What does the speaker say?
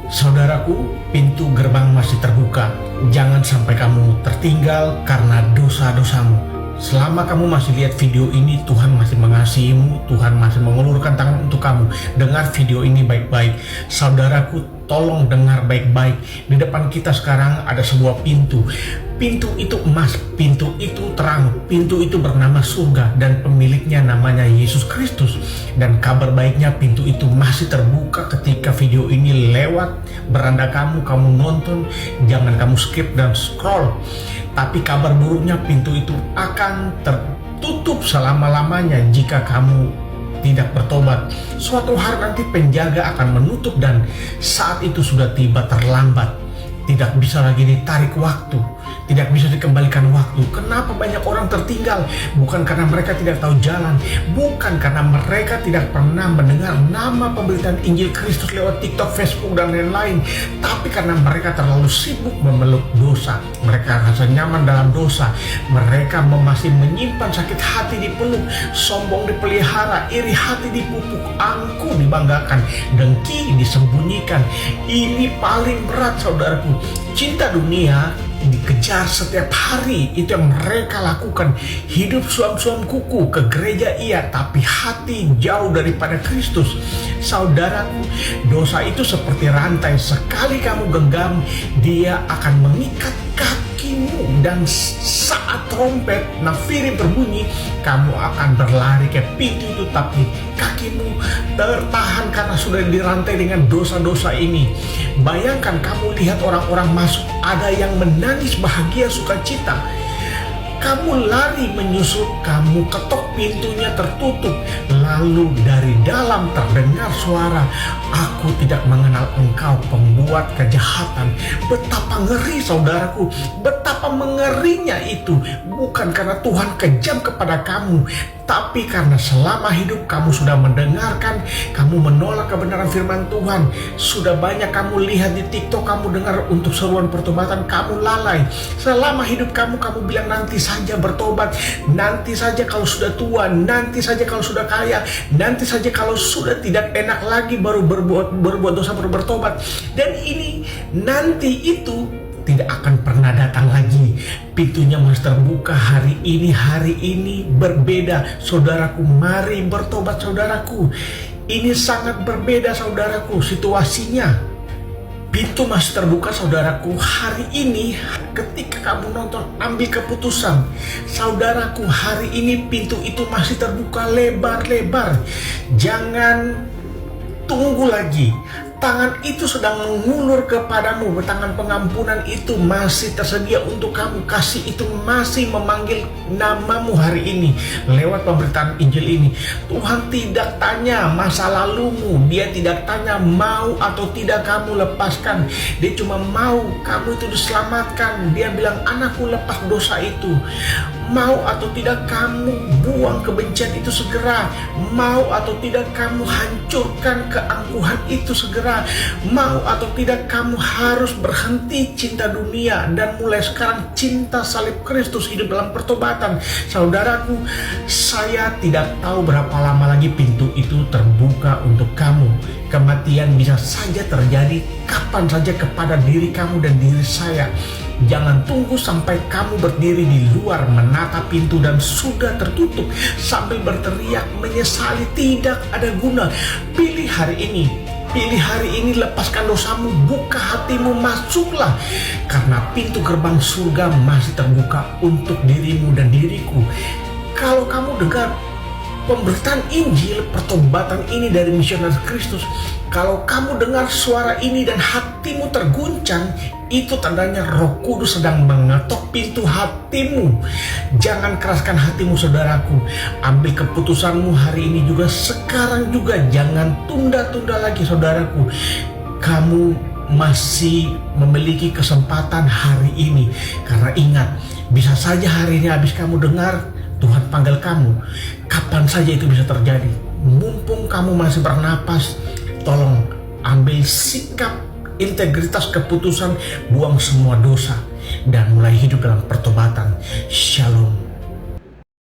Saudaraku, pintu gerbang masih terbuka. Jangan sampai kamu tertinggal karena dosa-dosamu. Selama kamu masih lihat video ini, Tuhan masih mengasihimu, Tuhan masih mengulurkan tangan untuk kamu. Dengar video ini baik-baik. Saudaraku, tolong dengar baik-baik. Di depan kita sekarang ada sebuah pintu. Pintu itu emas, pintu itu terang, pintu itu bernama surga dan pemiliknya namanya Yesus Kristus. Dan kabar baiknya pintu itu masih terbuka ketika video ini lewat beranda kamu nonton. Jangan kamu skip dan scroll. Tapi kabar buruknya pintu itu akan tertutup selama-lamanya jika kamu tidak bertobat. Suatu hari nanti penjaga akan menutup dan saat itu sudah tiba terlambat. Tidak bisa lagi ditarik waktu, tidak bisa dikembalikan waktu. Kenapa banyak orang tertinggal? Bukan karena mereka tidak tahu jalan, bukan karena mereka tidak pernah mendengar nama pemberitaan Injil Kristus lewat TikTok, Facebook, dan lain-lain, tapi karena mereka terlalu sibuk memeluk dosa. Mereka rasa nyaman dalam dosa. Mereka masih menyimpan sakit hati dipeluk, sombong dipelihara, iri hati dipupuk, angkuh dibanggakan, dengki disembunyikan. Ini paling berat, saudaraku. Cinta dunia dikejar setiap hari, itu yang mereka lakukan. Hidup suam-suam kuku, ke gereja iya, tapi hati jauh daripada Kristus. Saudaraku, dosa itu seperti rantai. Sekali kamu genggam, dia akan mengikat kakimu, dan saat trompet nafiri berbunyi, kamu akan berlari ke pintu itu, tapi kakimu tertahan karena sudah dirantai dengan dosa-dosa ini. Bayangkan kamu lihat orang-orang masuk, ada yang menangis bahagia sukacita. Kamu lari menyusul, kamu ketok pintunya tertutup. Lalu dari dalam terdengar suara, "Aku tidak mengenal engkau, pembuat kejahatan." Betapa ngeri, saudaraku. Betapa mengerinya itu. Bukan karena Tuhan kejam kepada kamu, tapi karena selama hidup kamu sudah mendengarkan, kamu menolak kebenaran firman Tuhan. Sudah banyak kamu lihat di TikTok, kamu dengar untuk seruan pertobatan, kamu lalai. Selama hidup kamu bilang nanti saja bertobat, nanti saja kalau sudah tua, nanti saja kalau sudah kaya, nanti saja kalau sudah tidak enak lagi baru berbuat dosa, baru bertobat. Dan ini nanti itu tidak akan pernah datang lagi. Pintunya masih terbuka hari ini berbeda. Saudaraku, mari bertobat, saudaraku. Ini sangat berbeda, saudaraku, situasinya. Pintu masih terbuka, saudaraku. Hari ini ketika kamu nonton, ambil keputusan. Saudaraku, hari ini pintu itu masih terbuka lebar-lebar. Jangan tunggu lagi. Tangan itu sedang mengulur kepadamu. Tangan pengampunan itu masih tersedia untuk kamu. Kasih itu masih memanggil namamu hari ini lewat pemberitaan Injil ini. Tuhan tidak tanya masa lalumu. Dia tidak tanya mau atau tidak kamu lepaskan. Dia cuma mau kamu itu diselamatkan. Dia bilang, "Anakku, lepas dosa itu." Mau atau tidak kamu buang kebencian itu segera. Mau atau tidak kamu hancurkan keangkuhan itu segera. Mau atau tidak kamu harus berhenti cinta dunia dan mulai sekarang cinta salib Kristus, hidup dalam pertobatan. Saudaraku, saya tidak tahu berapa lama lagi pintu itu terbuka untuk kamu. Kematian bisa saja terjadi kapan saja kepada diri kamu dan diri saya. Jangan tunggu sampai kamu berdiri di luar menatap pintu dan sudah tertutup sambil berteriak menyesali. Tidak ada guna. Pilih hari ini. Pilih hari ini, lepaskan dosamu, buka hatimu, masuklah. Karena pintu gerbang surga masih terbuka untuk dirimu dan diriku. Kalau kamu dengar pemberitaan Injil pertobatan ini dari misionaris Kristus, kalau kamu dengar suara ini dan hatimu terguncang, itu tandanya Roh Kudus sedang mengetok pintu hatimu. Jangan keraskan hatimu, saudaraku. Ambil keputusanmu hari ini juga, sekarang juga. Jangan tunda-tunda lagi, saudaraku. Kamu masih memiliki kesempatan hari ini. Karena ingat, bisa saja hari ini habis kamu dengar, Tuhan panggil kamu. Kapan saja itu bisa terjadi. Mumpung kamu masih bernapas, tolong ambil sikap, integritas keputusan, buang semua dosa dan mulai hidup dalam pertobatan. Shalom.